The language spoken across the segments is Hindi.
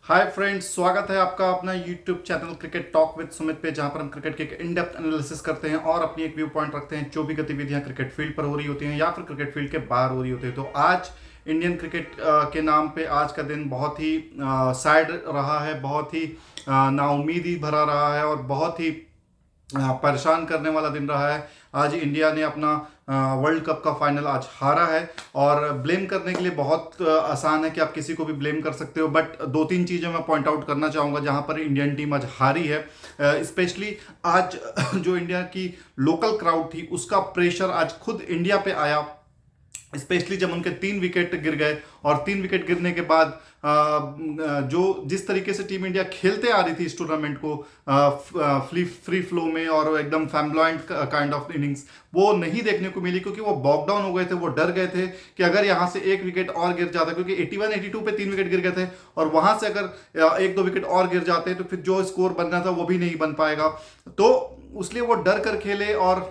हाय फ्रेंड्स, स्वागत है आपका अपना YouTube channel cricket talk with Sumit पे, जहां पर हम क्रिकेट के एक इन डेप्थ एनालिसिस करते हैं और अपनी एक व्यू पॉइंट रखते हैं जो भी गतिविधियां क्रिकेट फील्ड पर हो रही होती हैं या फिर क्रिकेट फील्ड के बाहर हो रही होती है। तो आज इंडियन क्रिकेट के नाम पे आज का दिन बहुत ही सैड रहा है, बहुत ही नाउमीदी भरा रहा है और बहुत ही परेशान करने वाला दिन रहा है। आज इंडिया ने अपना वर्ल्ड कप का फाइनल आज हारा है और ब्लेम करने के लिए बहुत आसान है कि आप किसी को भी ब्लेम कर सकते हो, बट दो तीन चीज़ें मैं पॉइंट आउट करना चाहूँगा जहाँ पर इंडियन टीम आज हारी है। स्पेशली आज जो इंडिया की लोकल क्राउड थी उसका प्रेशर आज खुद इंडिया पे आया, स्पेशली जब उनके 3 विकेट गिर गए और 3 विकेट गिरने के बाद जो जिस तरीके से टीम इंडिया खेलते आ रही थी इस टूर्नामेंट को फ्री फ्लो में और एकदम फैम्बलॉयंट काइंड ऑफ इनिंग्स, वो नहीं देखने को मिली क्योंकि वो बॉक डाउन हो गए थे। वो डर गए थे कि अगर यहाँ से एक विकेट और गिर जाता, क्योंकि 81-82 पे 3 विकेट गिर गए थे और वहां से अगर एक दो विकेट और गिर जाते तो फिर जो स्कोर बनना था वो भी नहीं बन पाएगा। तो इसलिए वो डर कर खेले और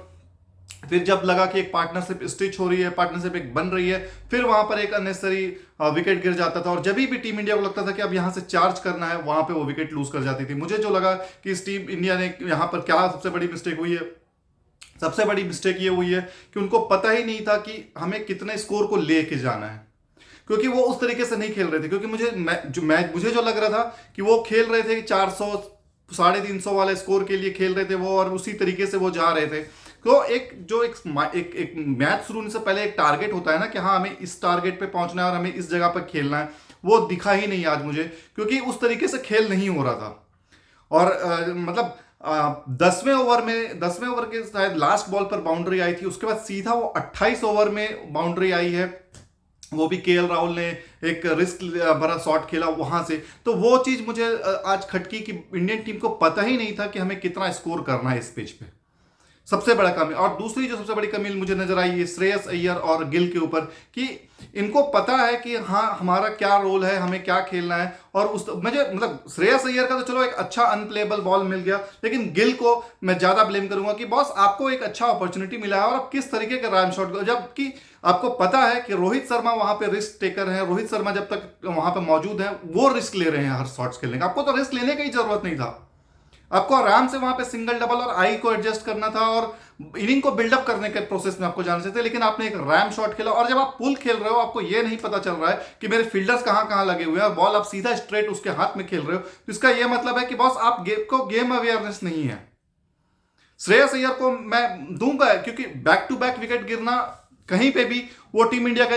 फिर जब लगा कि एक पार्टनरशिप स्टिच हो रही है, पार्टनरशिप एक बन रही है, फिर वहां पर एक अननेसेसरी विकेट गिर जाता था और जब भी टीम इंडिया को लगता था कि अब यहां से चार्ज करना है, वहां पे वो विकेट लूज कर जाती थी। मुझे जो लगा कि इस टीम इंडिया ने यहां पर क्या सबसे बड़ी मिस्टेक हुई है, सबसे बड़ी मिस्टेक ये हुई है कि उनको पता ही नहीं था कि हमें कितने स्कोर को लेके जाना है, क्योंकि वो उस तरीके से नहीं खेल रहे थे। क्योंकि मुझे जो लग रहा था कि वो खेल रहे थे कि 400 350 वाले स्कोर के लिए खेल रहे थे वो, और उसी तरीके से वो जा रहे थे। तो एक मैच शुरू होने से पहले एक टारगेट होता है ना कि हाँ हमें इस टारगेट पे पहुंचना है और हमें इस जगह पर खेलना है, वो दिखा ही नहीं आज मुझे, क्योंकि उस तरीके से खेल नहीं हो रहा था। और मतलब 10वें ओवर के शायद लास्ट बॉल पर बाउंड्री आई थी, उसके बाद सीधा वो 28 ओवर में बाउंड्री आई है, वो भी केएल राहुल ने एक रिस्क भरा शॉट खेला वहां से। तो वो चीज मुझे आज खटकी कि इंडियन टीम को पता ही नहीं था कि हमें कितना स्कोर करना है इस पिच पे, सबसे बड़ा कमी। और दूसरी जो सबसे बड़ी कमी मुझे नजर आई है श्रेयस अय्यर और गिल के ऊपर, कि इनको पता है कि हाँ हमारा क्या रोल है, हमें क्या खेलना है। और उस मुझे मतलब श्रेयस अय्यर का तो चलो एक अच्छा अनप्लेबल बॉल मिल गया, लेकिन गिल को मैं ज्यादा ब्लेम करूंगा कि बॉस आपको एक अच्छा अपॉर्चुनिटी मिला है और आप किस तरीके का रैम शॉट, जबकि आपको पता है कि रोहित शर्मा वहां पे रिस्क टेकर है। रोहित शर्मा जब तक वहां पे मौजूद है वो रिस्क ले रहे हैं हर शॉट्स खेलने का, आपको तो रिस्क लेने की जरूरत नहीं था। आपको आराम से वहां पे सिंगल डबल और आई को एडजस्ट करना था और इनिंग को बिल्डअप करने के प्रोसेस में आपको जाना चाहिए, लेकिन आपने एक रैम शॉट खेला। और जब आप पुल खेल रहे हो आपको ये नहीं पता चल रहा है कि मेरे फील्डर्स कहां कहां लगे हुए हैं और बॉल आप सीधा स्ट्रेट उसके हाथ में खेल रहे हो, तो इसका यह मतलब है कि बॉस आप गेम अवेयरनेस नहीं है। श्रेयस अय्यर को मैं दूंगा क्योंकि बैक टू बैक विकेट गिरना कहीं पे भी वो टीम इंडिया का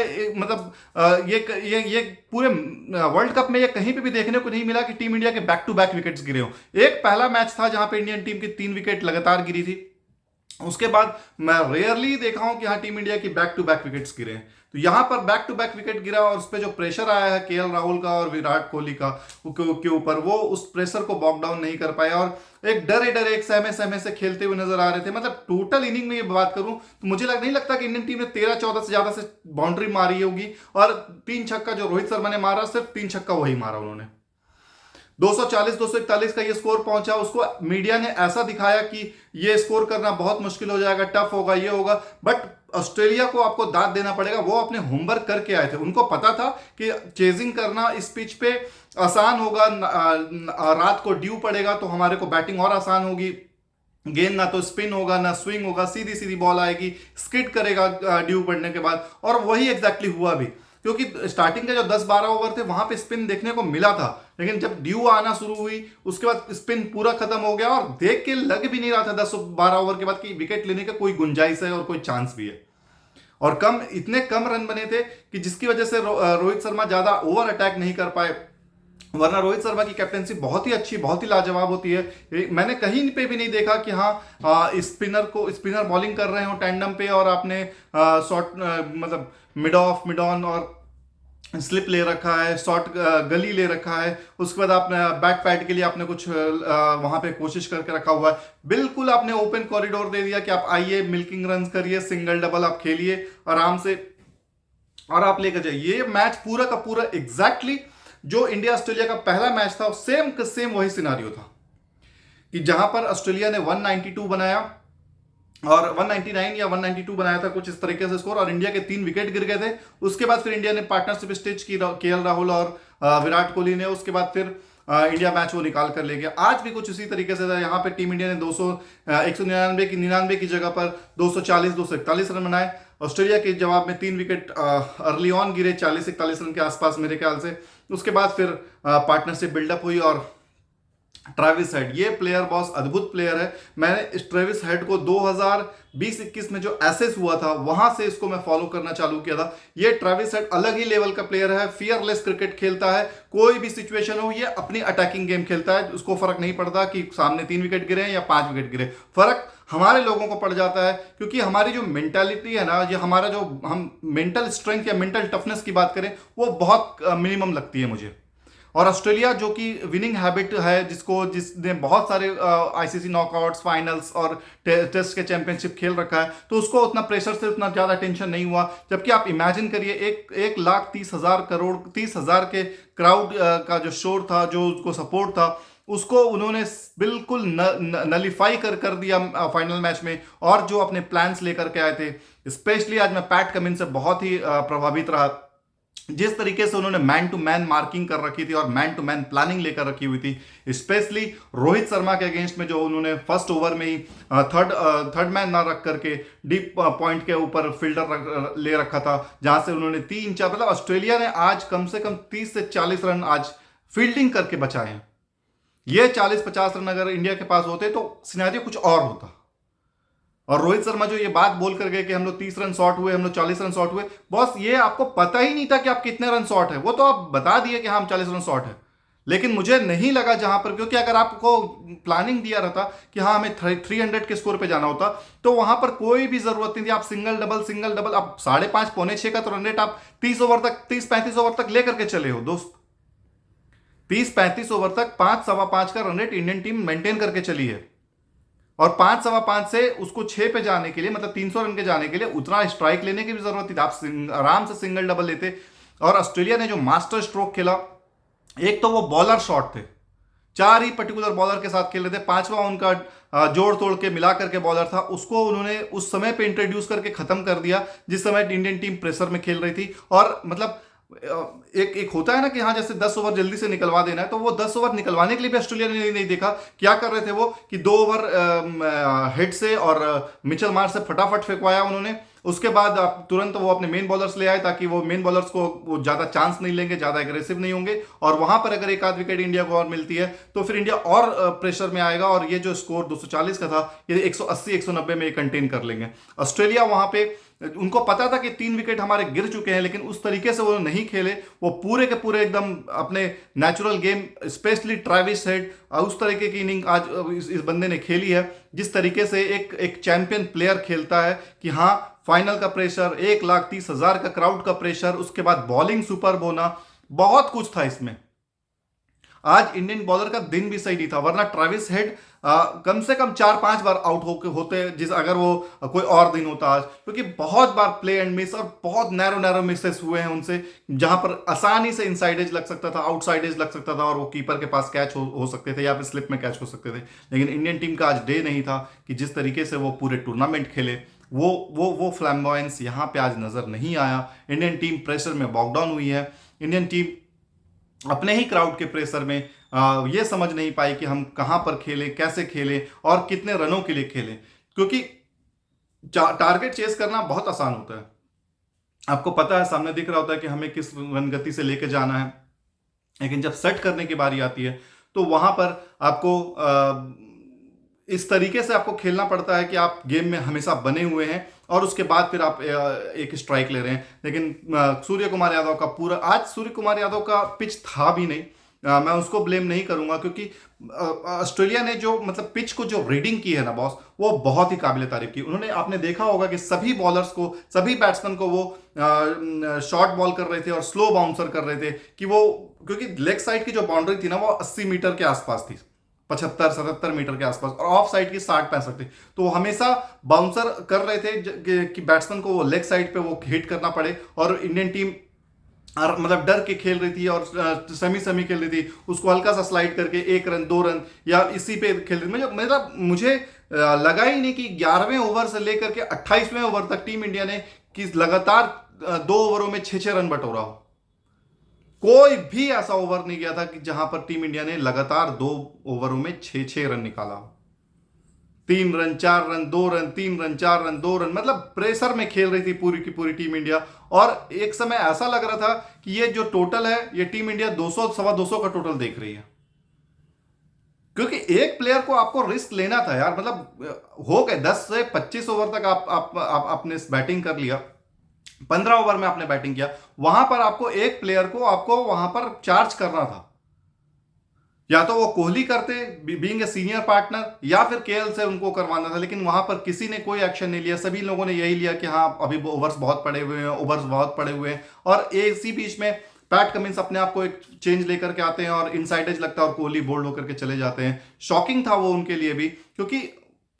ये पूरे वर्ल्ड कप में ये कहीं पे भी देखने को नहीं मिला कि टीम इंडिया के बैक टू बैक विकेट्स गिरे हो। एक पहला मैच था जहां पे इंडियन टीम की 3 विकेट लगातार गिरी थी, उसके बाद मैं रेयरली देखा हूं कि हाँ टीम इंडिया की बैक टू बैक विकेट्स गिरे हैं। तो यहां पर बैक टू बैक विकेट गिरा और उस पर जो प्रेशर आया है केएल राहुल का और विराट कोहली का के ऊपर, वो उस प्रेशर को बॉक डाउन नहीं कर पाया और एक डरे एक सहमे सहमे से खेलते हुए नजर आ रहे थे। मतलब टोटल इनिंग में ये बात करूं तो मुझे नहीं लगता कि इंडियन टीम ने 13-14 से ज्यादा से बाउंड्री मारी होगी, और 3 छक्का जो रोहित शर्मा ने मारा सिर्फ 3 छक्का वही मारा उन्होंने। 240-241 का ये स्कोर पहुंचा, उसको मीडिया ने ऐसा दिखाया कि ये स्कोर करना बहुत मुश्किल हो जाएगा, टफ होगा, ये होगा, बट ऑस्ट्रेलिया को आपको दाद देना पड़ेगा, वो अपने होमवर्क करके आए थे। उनको पता था कि चेजिंग करना इस पिच पे आसान होगा, रात को ड्यू पड़ेगा तो हमारे को बैटिंग और आसान होगी, गेंद ना तो स्पिन होगा ना स्विंग होगा, सीधी सीधी बॉल आएगी, स्किड करेगा ड्यू पड़ने के बाद। और वही एग्जैक्टली हुआ भी, क्योंकि स्टार्टिंग के जो 10-12 ओवर थे वहां पे स्पिन देखने को मिला था, लेकिन जब ड्यू आना शुरू हुई उसके बाद स्पिन पूरा खत्म हो गया और देख के लग भी नहीं रहा था 10-12 ओवर के बाद कि विकेट लेने का कोई गुंजाइश है और कोई चांस भी है। और इतने कम रन बने थे कि जिसकी वजह से रोहित शर्मा ज्यादा ओवर अटैक नहीं कर पाए, वरना रोहित शर्मा की कैप्टेंसी बहुत ही अच्छी, बहुत ही लाजवाब होती है। मैंने कहीं पे भी नहीं देखा कि हाँ स्पिनर बॉलिंग कर रहे हो टैंडम पे और आपने शॉर्ट मतलब मिड ऑन और स्लिप ले रखा है, शॉर्ट गली ले रखा है, उसके बाद आपने बैक पैड के लिए आपने कुछ वहां पे कोशिश करके रखा हुआ है। बिल्कुल आपने ओपन कॉरिडोर दे दिया कि आप आइए मिल्किंग रन करिए, सिंगल डबल आप खेलिए आराम से और आप लेकर जाइए। ये मैच पूरा का पूरा एग्जैक्टली जो इंडिया ऑस्ट्रेलिया का पहला मैच था सेम वही सिनारियो था, कि जहां पर ऑस्ट्रेलिया ने 192 बनाया और 199 या 192 बनाया था कुछ इस तरीके से स्कोर, और इंडिया के 3 विकेट गिर गए थे। उसके बाद फिर इंडिया ने पार्टनरशिप स्टेज की, केएल राहुल और विराट कोहली ने। उसके बाद फिर इंडिया मैच वो निकाल कर ले गया। आज भी कुछ इसी तरीके से था। यहाँ पे टीम इंडिया ने 199 की जगह पर 240 241 रन बनाए। ऑस्ट्रेलिया के जवाब में 3 विकेट अर्ली ऑन गिरे 40-41 रन के आसपास मेरे ख्याल से। उसके बाद फिर पार्टनरशिप बिल्डअप हुई, और ट्रेविस हेड, ये प्लेयर बॉस अद्भुत प्लेयर है। मैंने इस ट्रेविस हेड को 2020-21 में जो एसेस हुआ था वहां से इसको मैं फॉलो करना चालू किया था। ये ट्रेविस हेड अलग ही लेवल का प्लेयर है, फियरलेस क्रिकेट खेलता है। कोई भी सिचुएशन हो ये अपनी अटैकिंग गेम खेलता है, उसको फर्क नहीं पड़ता कि सामने 3 विकेट गिरे या 5 विकेट गिरे। फर्क हमारे लोगों को पड़ जाता है, क्योंकि हमारी जो मेंटालिटी है ना, ये हमारा जो हम मेंटल स्ट्रेंथ या मेंटल टफनेस की बात करें, वो बहुत मिनिमम लगती है मुझे। और ऑस्ट्रेलिया जो कि विनिंग हैबिट है, जिसने बहुत सारे आईसीसी नॉकआउट्स, फाइनल्स और टेस्ट के चैंपियनशिप खेल रखा है, तो उसको उतना प्रेशर से उतना ज़्यादा टेंशन नहीं हुआ। जबकि आप इमेजिन करिए 1,30,000 के क्राउड का जो शोर था, जो उसको सपोर्ट था, उसको उन्होंने बिल्कुल नलीफाई कर दिया फाइनल मैच में। और जो अपने प्लान्स लेकर के आए थे, स्पेशली आज मैं पैट कमिंस से बहुत ही प्रभावित रहा। जिस तरीके से उन्होंने मैन टू मैन मार्किंग कर रखी थी और मैन टू मैन प्लानिंग लेकर रखी हुई थी, स्पेशली रोहित शर्मा के अगेंस्ट में, जो उन्होंने फर्स्ट ओवर में ही थर्ड मैन ना रख करके डीप पॉइंट के ऊपर फील्डर ले रखा था, जहां से उन्होंने 3-4, मतलब ऑस्ट्रेलिया ने आज कम से कम 30 से 40 रन आज फील्डिंग करके बचाए हैं। ये 40-50 रन अगर इंडिया के पास होते तो सिनेरियो कुछ और होता। और रोहित शर्मा जो ये बात बोल कर गए कि हम लोग 30 रन शॉर्ट हुए, हम लोग 40 रन शॉर्ट हुए, बॉस ये आपको पता ही नहीं था कि आप कितने रन शॉर्ट है। वो तो आप बता दिए कि हाँ हम 40 रन शॉर्ट है, लेकिन मुझे नहीं लगा जहां पर, क्योंकि अगर आपको प्लानिंग दिया रहता कि हाँ हमें 300 के स्कोर पे जाना होता, तो वहां पर कोई भी जरूरत नहीं थी। आप सिंगल डबल आप 5.5 पौने 6 का तो रन रेट आप 30 ओवर तक, 30-35 ओवर तक लेकर के चले हो दोस्त। 30-35 ओवर तक 5-5.25 का run rate Indian team maintain करके चली है। और 5-5.25 से उसको 6 पे जाने के लिए, मतलब 300 रन के जाने के लिए उतना स्ट्राइक लेने की भी जरूरत थी। आप आराम से सिंगल डबल लेते। और ऑस्ट्रेलिया ने जो मास्टर स्ट्रोक खेला, एक तो वो बॉलर शॉट थे, 4 ही पर्टिकुलर बॉलर के साथ खेल रहे थे। 5वां उनका जोड़ तोड़ के मिला करके बॉलर था, उसको उन्होंने उस समय पे इंट्रोड्यूस करके खत्म कर दिया जिस समय इंडियन टीम प्रेशर में खेल रही थी। और मतलब एक होता है ना कि हाँ जैसे 10 ओवर जल्दी से निकलवा देना है, तो वो 10 ओवर निकलवाने के लिए भी ऑस्ट्रेलिया ने नहीं देखा। क्या कर रहे थे वो कि 2 ओवर हेड से और मिचेल मार्श से फटाफट फेंकवाया उन्होंने। उसके बाद तुरंत वो अपने मेन बॉलर्स ले आए, ताकि वो मेन बॉलर्स को वो ज्यादा चांस नहीं लेंगे, ज्यादा एग्रेसिव नहीं होंगे। और वहां पर अगर एक आध विकेट इंडिया को और मिलती है तो फिर इंडिया और प्रेशर में आएगा, और ये जो स्कोर 240 का था, ये 180-190 में कंटेन कर लेंगे। ऑस्ट्रेलिया वहां पे उनको पता था कि 3 विकेट हमारे गिर चुके हैं, लेकिन उस तरीके से वो नहीं खेले। वो पूरे के पूरे एकदम अपने natural game, specially Travis head, उस तरीके की इनिंग आज इस बंदे ने खेली है, जिस तरीके से एक चैंपियन प्लेयर खेलता है। कि हाँ फाइनल का प्रेशर, 1,30,000 का क्राउड का प्रेशर, उसके बाद बॉलिंग सुपर होना, बहुत कुछ था इसमें। आज इंडियन बॉलर का दिन भी सही नहीं था, वरना ट्रेविस हेड कम से कम 4-5 बार आउट होते, जिस अगर वो कोई और दिन होता आज। क्योंकि बहुत बार प्ले एंड मिस और बहुत नैरो मिसेस हुए हैं उनसे, जहां पर आसानी से इनसाइड एज लग सकता था, आउटसाइड एज लग सकता था, और वो कीपर के पास कैच हो सकते थे या फिर स्लिप में कैच हो सकते थे। लेकिन इंडियन टीम का आज डे नहीं था कि जिस तरीके से वो पूरे टूर्नामेंट खेले, वो फ्लैम्बॉयंस यहाँ पे आज नजर नहीं आया। इंडियन टीम प्रेशर में बॉकडाउन हुई है। इंडियन टीम अपने ही क्राउड के प्रेशर में ये समझ नहीं पाई कि हम कहां पर खेलें, कैसे खेलें और कितने रनों के लिए खेलें। क्योंकि टारगेट चेस करना बहुत आसान होता है, आपको पता है, सामने दिख रहा होता है कि हमें किस रन गति से लेके जाना है। लेकिन जब सेट करने की बारी आती है तो वहां पर आपको इस तरीके से आपको खेलना पड़ता है कि आप गेम में हमेशा बने हुए हैं, और उसके बाद फिर आप एक स्ट्राइक ले रहे हैं। लेकिन सूर्य कुमार यादव का पूरा, आज सूर्य कुमार यादव का पिच था भी नहीं, मैं उसको ब्लेम नहीं करूंगा, क्योंकि ऑस्ट्रेलिया ने जो मतलब पिच को जो रीडिंग की है ना बॉस, वो बहुत ही काबिल तारीफ की। उन्होंने, आपने देखा होगा कि सभी बॉलर्स को, सभी बैट्समैन को वो शॉर्ट बॉल कर रहे थे और स्लो बाउंसर कर रहे थे, कि वो, क्योंकि लेग साइड की जो बाउंड्री थी ना वो 80 मीटर के आसपास थी, 75-77 मीटर के आसपास, और ऑफ साइड की 60-65 थी। तो वो हमेशा बाउंसर कर रहे थे कि बैट्समैन को वो लेग साइड पे वो हिट करना पड़े। और इंडियन टीम मतलब डर के खेल रही थी और सेमी खेल रही थी, उसको हल्का सा स्लाइड करके 1 रन 2 रन या इसी पे खेल रही थी। मतलब मुझे लगा ही नहीं कि 11वें ओवर से लेकर के 28वें ओवर तक टीम इंडिया ने कि लगातार 2 ओवरों में 6-6 रन बटोरा हो। कोई भी ऐसा ओवर नहीं गया था कि जहां पर टीम इंडिया ने लगातार 2 ओवरों में 6-6 रन निकाला हो। 3 run 4 run 2 run 3 run 4 run 2 run, मतलब प्रेशर में खेल रही थी पूरी की पूरी टीम इंडिया। और एक समय ऐसा लग रहा था कि ये जो टोटल है ये टीम इंडिया 200 सवा 200 का टोटल देख रही है, क्योंकि एक प्लेयर को आपको रिस्क लेना था यार। मतलब हो गए 10 से 25 ओवर तक आपने बैटिंग कर लिया, 15 ओवर में आपने बैटिंग किया, वहां पर आपको एक प्लेयर को आपको वहां पर चार्ज करना था। या तो वो कोहली करते बीइंग ए सीनियर पार्टनर, या फिर केएल से उनको करवाना था, लेकिन वहां पर किसी ने कोई एक्शन नहीं लिया। सभी लोगों ने यही लिया कि हाँ अभी ओवर्स बहुत पड़े हुए हैं, ओवर्स बहुत पड़े हुए हैं। और इसी बीच में पैट कमिंस अपने आप को एक चेंज लेकर के आते हैं और इनसाइड एज लगता है और कोहली बोल्ड होकर के चले जाते हैं। शॉकिंग था वो उनके लिए भी, क्योंकि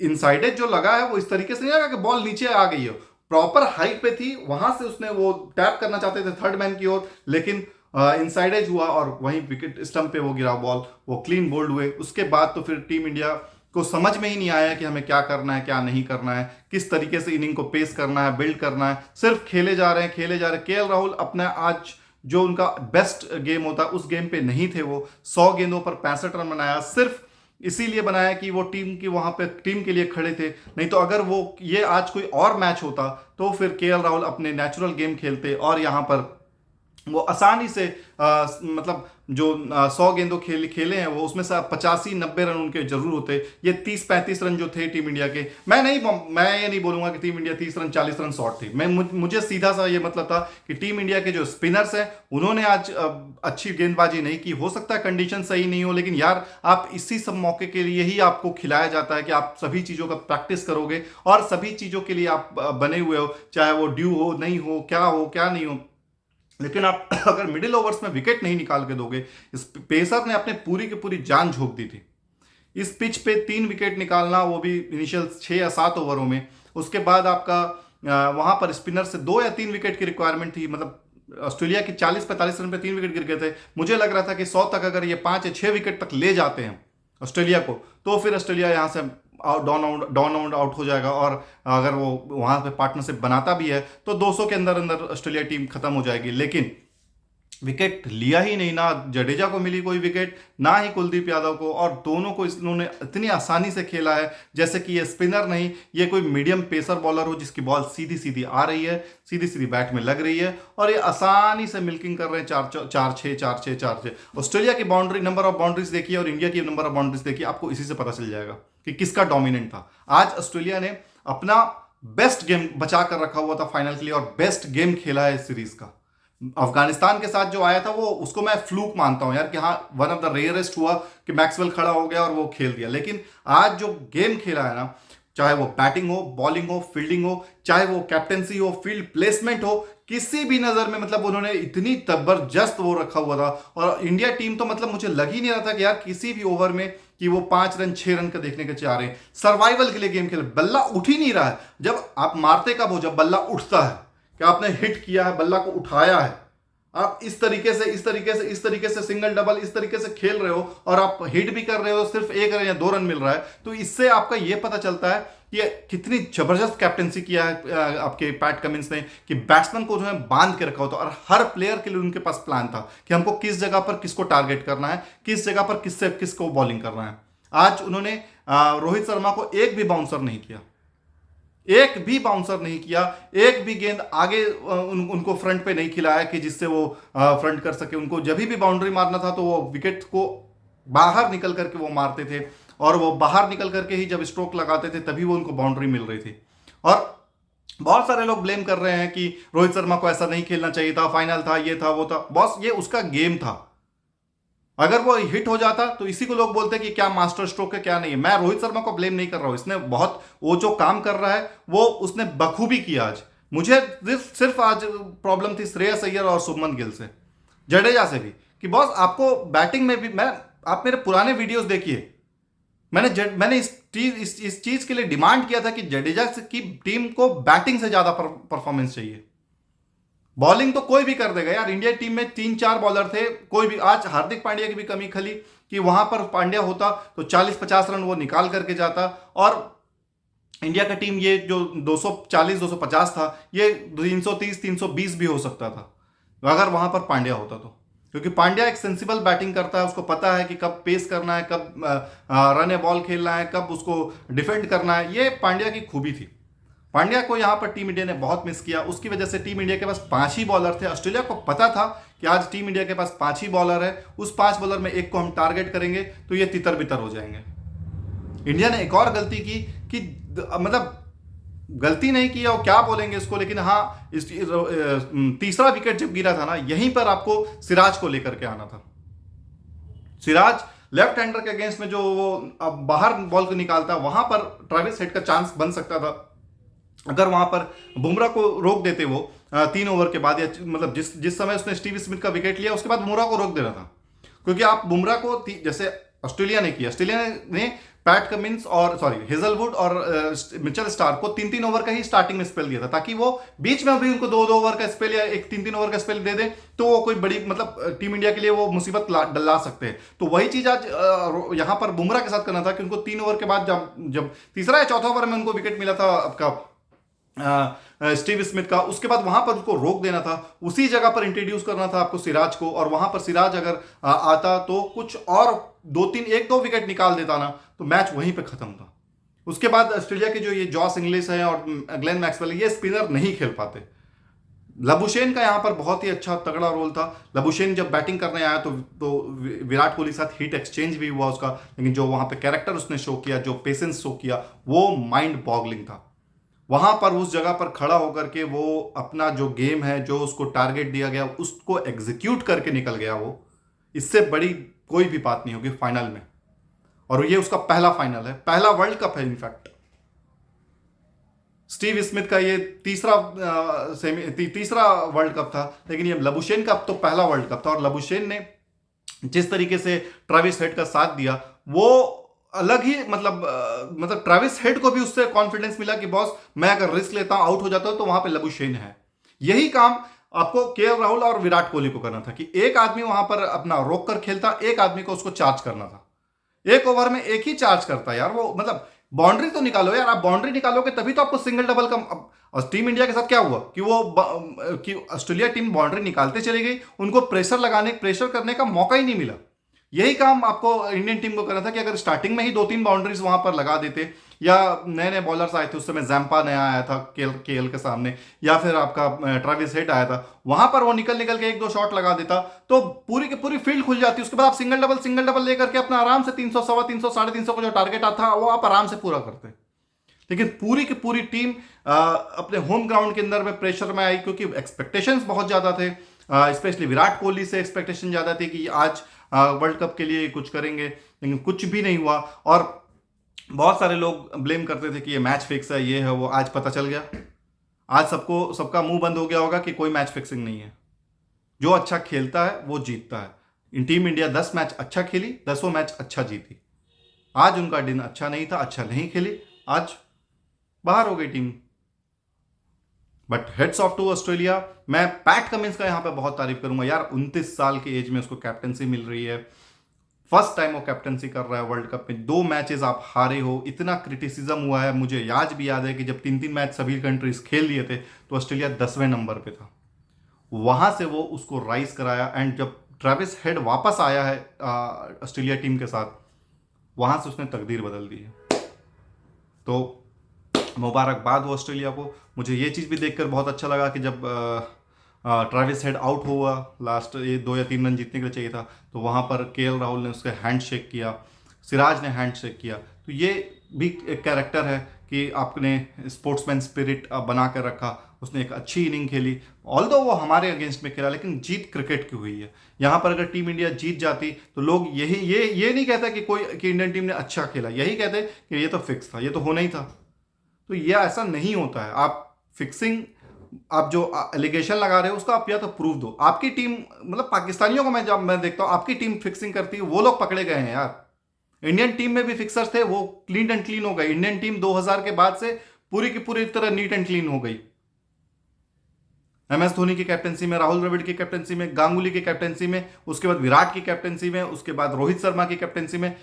इनसाइड एज जो लगा है वो इस तरीके से नहीं लगा कि बॉल नीचे आ गई हो, प्रॉपर हाइट पे थी, वहां से उसने वो टैप करना चाहते थे थर्ड मैन की ओर, लेकिन इनसाइड एज हुआ और वहीं विकेट स्टंप पे वो गिरा बॉल, वो क्लीन बोल्ड हुए। उसके बाद तो फिर टीम इंडिया को समझ में ही नहीं आया कि हमें क्या करना है क्या नहीं करना है, किस तरीके से इनिंग को पेस करना है, बिल्ड करना है। सिर्फ खेले जा रहे हैं खेले जा रहे हैं। केएल राहुल अपना आज जो उनका बेस्ट गेम होता है उस गेम पे नहीं थे। वो 100 गेंदों पर 65 रन बनाया, सिर्फ इसीलिए बनाया कि वो टीम की वहां पे टीम के लिए खड़े थे। नहीं तो अगर वो ये आज कोई और मैच होता तो फिर केएल राहुल अपने नेचुरल गेम खेलते और यहां पर वो आसानी से मतलब जो 100 गेंदों खेले हैं वो उसमें से 85-90 रन उनके जरूर होते। ये 30-35 रन जो थे टीम इंडिया के, मैं ये नहीं बोलूंगा कि team India 30 run 40 run short थी। मुझे सीधा सा ये मतलब था कि टीम इंडिया के जो स्पिनर्स हैं उन्होंने आज अच्छी गेंदबाजी नहीं की। हो सकता है कंडीशन सही नहीं हो, लेकिन यार आप इसी सब मौके के लिए ही आपको खिलाया जाता है कि आप सभी चीजों का प्रैक्टिस करोगे और सभी चीजों के लिए आप बने हुए हो, चाहे वो ड्यू हो क्या नहीं हो। लेकिन आप अगर मिडिल ओवर्स में विकेट नहीं निकाल के दोगे, इस पेसर ने अपने पूरी की पूरी जान झोंक दी थी। इस पिच पे 3 विकेट निकालना, वो भी इनिशियल 6 या 7 ओवरों में। उसके बाद आपका वहां पर स्पिनर से 2 या 3 विकेट की रिक्वायरमेंट थी। मतलब ऑस्ट्रेलिया की 40-45 रन पे 3 विकेट गिर गए थे। मुझे लग रहा था कि 100 तक अगर ये 5 या 6 विकेट तक ले जाते हैं ऑस्ट्रेलिया को, तो फिर ऑस्ट्रेलिया यहां से डाउन आउट हो जाएगा। और अगर वो वहां पे पार्टनरशिप बनाता भी है तो 200 के अंदर अंदर ऑस्ट्रेलिया टीम खत्म हो जाएगी। लेकिन विकेट लिया ही नहीं, ना जडेजा को मिली कोई विकेट, ना ही कुलदीप यादव को, और दोनों को इन्होंने इतनी आसानी से खेला है जैसे कि ये स्पिनर नहीं, ये कोई मीडियम पेसर बॉलर हो जिसकी बॉल सीधी सीधी आ रही है, सीधी सीधी बैट में लग रही है और ये आसानी से मिल्किंग कर रहे हैं। 4-6 ऑस्ट्रेलिया की बाउंड्री नंबर ऑफ बाउंड्रीज देखिए और इंडिया की नंबर ऑफ बाउंड्रीज देखिए, आपको इसी से पता चल जाएगा कि किसका डोमिनेंट था। आज ऑस्ट्रेलिया ने अपना बेस्ट गेम बचा कर रखा हुआ था फाइनल के लिए और बेस्ट गेम खेला है इस सीरीज का। अफगानिस्तान के साथ जो आया था वो उसको मैं फ्लूक मानता हूं यार कि हाँ वन ऑफ द रेयरेस्ट हुआ कि मैक्सवेल खड़ा हो गया और वो खेल दिया। लेकिन आज जो गेम खेला है ना, चाहे वो बैटिंग हो, बॉलिंग हो, फील्डिंग हो, चाहे वो कैप्टेंसी हो, फील्ड प्लेसमेंट हो, किसी भी नजर में मतलब उन्होंने इतनी जबरदस्त वो रखा हुआ था। और इंडिया टीम तो मतलब मुझे लग ही नहीं रहा था कि यार किसी भी ओवर में कि वो 5 रन 6 रन का देखने के चाह रहे हैं। सर्वाइवल के लिए गेम खेल, बल्ला उठ ही नहीं रहा है। जब आप मारते कब हो, जब बल्ला उठता है कि आपने हिट किया है, बल्ला को उठाया है, आप इस तरीके से सिंगल डबल इस तरीके से खेल रहे हो और आप हिट भी कर रहे हो, सिर्फ 1 रन या 2 रन मिल रहा है, तो इससे आपका यह पता चलता है कि कितनी जबरदस्त कैप्टेंसी किया है आपके पैट कमिंस ने, कि बैट्समैन को जो है बांध के रखा होता और हर प्लेयर के लिए उनके पास प्लान था कि हमको किस जगह पर किसको टारगेट करना है, किस जगह पर किसको बॉलिंग करना है। आज उन्होंने रोहित शर्मा को एक भी बाउंसर नहीं किया, एक भी गेंद आगे उनको फ्रंट पे नहीं खिलाया कि जिससे वो फ्रंट कर सके। उनको जब भी बाउंड्री मारना था तो वो विकेट को बाहर निकल करके वो मारते थे और वो बाहर निकल करके ही जब स्ट्रोक लगाते थे तभी वो उनको बाउंड्री मिल रही थी। और बहुत सारे लोग ब्लेम कर रहे हैं कि रोहित शर्मा को ऐसा नहीं खेलना चाहिए था, फाइनल था, ये था वो था। बॉस ये उसका गेम था, अगर वो हिट हो जाता तो इसी को लोग बोलते कि क्या मास्टर स्ट्रोक है क्या नहीं है। मैं रोहित शर्मा को ब्लेम नहीं कर रहा हूं, इसने बहुत वो जो काम कर रहा है वो उसने बखूबी किया। आज मुझे सिर्फ आज प्रॉब्लम थी श्रेयस अय्यर और शुभमन गिल से, जडेजा से भी, कि बॉस आपको बैटिंग में भी आप मेरे पुराने वीडियोस देखिए, मैंने इस चीज के लिए डिमांड किया था कि जडेजा की टीम को बैटिंग से ज्यादा परफॉर्मेंस चाहिए। बॉलिंग तो कोई भी कर देगा यार, इंडिया टीम में 3-4 बॉलर थे, कोई भी। आज हार्दिक पांड्या की भी कमी खली कि वहां पर पांड्या होता तो 40-50 रन वो निकाल करके जाता और इंडिया का टीम ये जो 240 250 था, ये 330 320 भी हो सकता था अगर वहां पर पांड्या होता तो। क्योंकि पांड्या एक सेंसिबल बैटिंग करता है, उसको पता है कि कब पेस करना है, कब रन ए बॉल खेलना है, कब उसको डिफेंड करना है। ये पांड्या की खूबी थी। पांड्या को यहां पर टीम इंडिया ने बहुत मिस किया। उसकी वजह से टीम इंडिया के पास 5 ही बॉलर थे। ऑस्ट्रेलिया को पता था कि आज टीम इंडिया के पास 5 ही बॉलर है, उस 5 बॉलर में एक को हम टारगेट करेंगे तो ये तितर बितर हो जाएंगे। इंडिया ने एक और गलती की कि मतलब गलती नहीं की और क्या बोलेंगे इसको, लेकिन हाँ तीसरा विकेट जब गिरा था ना, यहीं पर आपको सिराज को लेकर के आना था। सिराज लेफ्ट हैंडर के अगेंस्ट में जो वो बाहर बॉल को निकालता, वहां पर ट्रेविस हेड का चांस बन सकता था अगर वहां पर बुमराह को रोक देते वो 3 ओवर के बाद, या मतलब जिस समय उसने स्टीव स्मिथ का विकेट लिया उसके बाद बुमराह को रोक देना था। क्योंकि आप बुमराह को जैसे ऑस्ट्रेलिया ने किया, ऑस्ट्रेलिया ने पैट कमिंस और हेजलवुड और मिचेल स्टार्क को 3-3 ओवर का ही स्टार्टिंग में स्पेल दिया था, ताकि वो बीच में भी उनको 2-2 ओवर का स्पेल या एक 3-3 ओवर का स्पेल दे दे तो वो कोई बड़ी मतलब टीम इंडिया के लिए वो मुसीबत ला सकते हैं। तो वही चीज आज यहां पर बुमराह के साथ करना था कि उनको 3 ओवर के बाद जब तीसरा या चौथा ओवर में उनको विकेट मिला था आपका स्टीव स्मिथ का, उसके बाद वहां पर उसको रोक देना था, उसी जगह पर इंट्रोड्यूस करना था आपको सिराज को, और वहां पर सिराज अगर आता तो कुछ और 1-2 विकेट निकाल देता ना, तो मैच वहीं पे खत्म था। उसके बाद ऑस्ट्रेलिया के जो ये जॉस इंग्लिश है और ग्लेन मैक्सवेल, ये स्पिनर नहीं खेल पाते। लबुशेन का यहां पर बहुत ही अच्छा तगड़ा रोल था। लबुशेन जब बैटिंग करने आया तो विराट कोहली के साथ हिट एक्सचेंज भी हुआ उसका, लेकिन जो वहां पे कैरेक्टर उसने शो किया, जो पेशेंस शो किया, वो माइंड बॉगलिंग था। वहां पर उस जगह पर खड़ा होकर के वो अपना जो गेम है, जो उसको टारगेट दिया गया, उसको एग्जीक्यूट करके निकल गया वो। इससे बड़ी कोई भी बात नहीं होगी फाइनल में, और ये उसका पहला फाइनल है, पहला वर्ल्ड कप है इनफैक्ट। स्टीव स्मिथ का ये तीसरा वर्ल्ड कप था, लेकिन ये लबुशेन का अब तो पहला वर्ल्ड कप था। और लबुशेन ने जिस तरीके से ट्रेविस हेड का साथ दिया, वो अलग ही मतलब ट्रेविस हेड को भी उससे कॉन्फिडेंस मिला कि बॉस, मैं अगर रिस्क लेता हूं, आउट हो जाता हूं, तो वहां पे लबुशेन है। यही काम आपको केएल राहुल और विराट कोहली को करना था कि एक आदमी वहां पर अपना रोक कर खेलता, एक आदमी को उसको चार्ज करना था। एक ओवर में एक ही चार्ज करता यार वो, मतलब बाउंड्री तो निकालो यार। आप बाउंड्री निकालोगे तभी तो आपको सिंगल डबल का। और टीम इंडिया के साथ क्या हुआ कि ऑस्ट्रेलिया टीम बाउंड्री निकालते चली गई, उनको प्रेशर करने का मौका ही नहीं मिला। यही काम आपको इंडियन टीम को करना था कि अगर स्टार्टिंग में ही 2-3 बाउंड्रीज वहां पर लगा देते, या नए नए बॉलर्स आए थे उस समय, जैम्पा नया आया था केएल के सामने, या फिर आपका ट्रेविस हेड आया था, वहां पर वो निकल के 1-2 शॉट लगा देता तो पूरी की पूरी फील्ड खुल जाती। उसके बाद आप सिंगल डबल लेकर के अपना आराम से 300, 350, 350 का जो टारगेट आता था वो आप आराम से पूरा करते। लेकिन पूरी की पूरी टीम अपने होम ग्राउंड के अंदर में प्रेशर में आई, क्योंकि एक्सपेक्टेशंस बहुत ज्यादा थे। स्पेशली विराट कोहली से एक्सपेक्टेशन ज्यादा थी कि आज वर्ल्ड कप के लिए कुछ करेंगे, लेकिन कुछ भी नहीं हुआ। और बहुत सारे लोग ब्लेम करते थे कि ये मैच फिक्स है, ये है वो। आज पता चल गया, आज सबका मुंह बंद हो गया होगा कि कोई मैच फिक्सिंग नहीं है। जो अच्छा खेलता है वो जीतता है। इन टीम इंडिया 10 मैच अच्छा खेली, 10 मैच अच्छा जीती। आज उनका दिन अच्छा नहीं था, अच्छा नहीं खेली, आज बाहर हो गई team. But heads off to Australia. मैं पैट कमिंस का यहां पे बहुत तारीफ करूंगा यार। 29 साल की एज में उसको कैप्टनसी मिल रही है, फर्स्ट टाइम वो कैप्टनसी कर रहा है वर्ल्ड कप में। 2 मैचेस आप हारे हो, इतना क्रिटिसिज्म हुआ है। मुझे आज भी याद है कि जब 3-3 मैच सभी कंट्रीज खेल लिए थे तो ऑस्ट्रेलिया 10वें नंबर पे था। वहां से वो उसको राइज कराया, एंड जब ट्रेविस हेड वापस आया है ऑस्ट्रेलिया टीम के साथ, वहां से उसने तकदीर बदल दी है। तो मुबारकबाद हो ऑस्ट्रेलिया को। मुझे ये चीज़ भी देखकर बहुत अच्छा लगा कि जब ट्रेविस हेड आउट हुआ, लास्ट 2 या 3 रन जीतने के लिए चाहिए था, तो वहाँ पर केएल राहुल ने उसके हैंड शेक किया, सिराज ने हैंड शेक किया। तो ये भी एक कैरेक्टर है कि आपने स्पोर्ट्समैन स्पिरिट बना कर रखा। उसने एक अच्छी इनिंग खेली, ऑल्दो वो हमारे अगेंस्ट में खेला, लेकिन जीत क्रिकेट की हुई है। यहाँ पर अगर टीम इंडिया जीत जाती तो लोग ये नहीं कहता कि इंडियन टीम ने अच्छा खेला, यही कहते कि ये तो फिक्स था, ये तो होना ही था। तो ये ऐसा नहीं होता है। आप फिक्सिंग, आप जो एलिगेशन लगा रहे हो उसका आप या तो प्रूफ दो। आपकी टीम, मतलब पाकिस्तानियों को जब मैं देखता हूँ आपकी टीम फिक्सिंग करती है, वो लोग पकड़े गए हैं यार। इंडियन टीम में भी फिक्सर्स थे, वो क्लीन एंड क्लीन हो गए। इंडियन टीम 2000 के बाद से पूरी की पूरी तरह नीट एंड क्लीन हो गई। MS धोनी की कैप्टनसी में, राहुल द्रविड़ की कैप्टनसी में, गांगुली की कैप्टनसी में, उसके बाद विराट की कैप्टनसी में, उसके बाद रोहित शर्मा की कैप्टनसी में,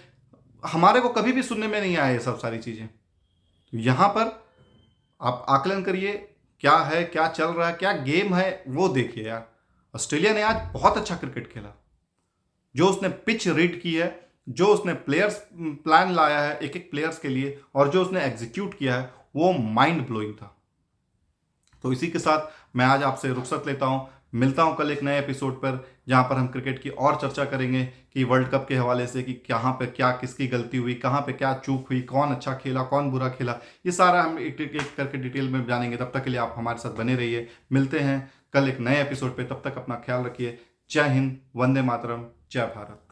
हमारे को कभी भी सुनने में नहीं आया ये सब सारी चीजें। तो यहाँ पर आप आकलन करिए, क्या है, क्या चल रहा है, क्या गेम है, वो देखिए यार। ऑस्ट्रेलिया ने आज बहुत अच्छा क्रिकेट खेला। जो उसने पिच रीड की है, जो उसने प्लेयर्स प्लान लाया है एक एक प्लेयर्स के लिए, और जो उसने एग्जीक्यूट किया है, वो माइंड ब्लोइंग था। तो इसी के साथ मैं आज आपसे रुखसत लेता हूं। मिलता हूं कल एक नए एपिसोड पर, जहां पर हम क्रिकेट की और चर्चा करेंगे कि वर्ल्ड कप के हवाले से कि कहां पे क्या किसकी गलती हुई, कहां पे क्या चूक हुई, कौन अच्छा खेला, कौन बुरा खेला, ये सारा हम एक एक करके डिटेल में जानेंगे। तब तक के लिए आप हमारे साथ बने रहिए। मिलते हैं कल एक नए एपिसोड पे, तब तक अपना ख्याल रखिए। जय हिंद, वंदे मातरम, जय भारत।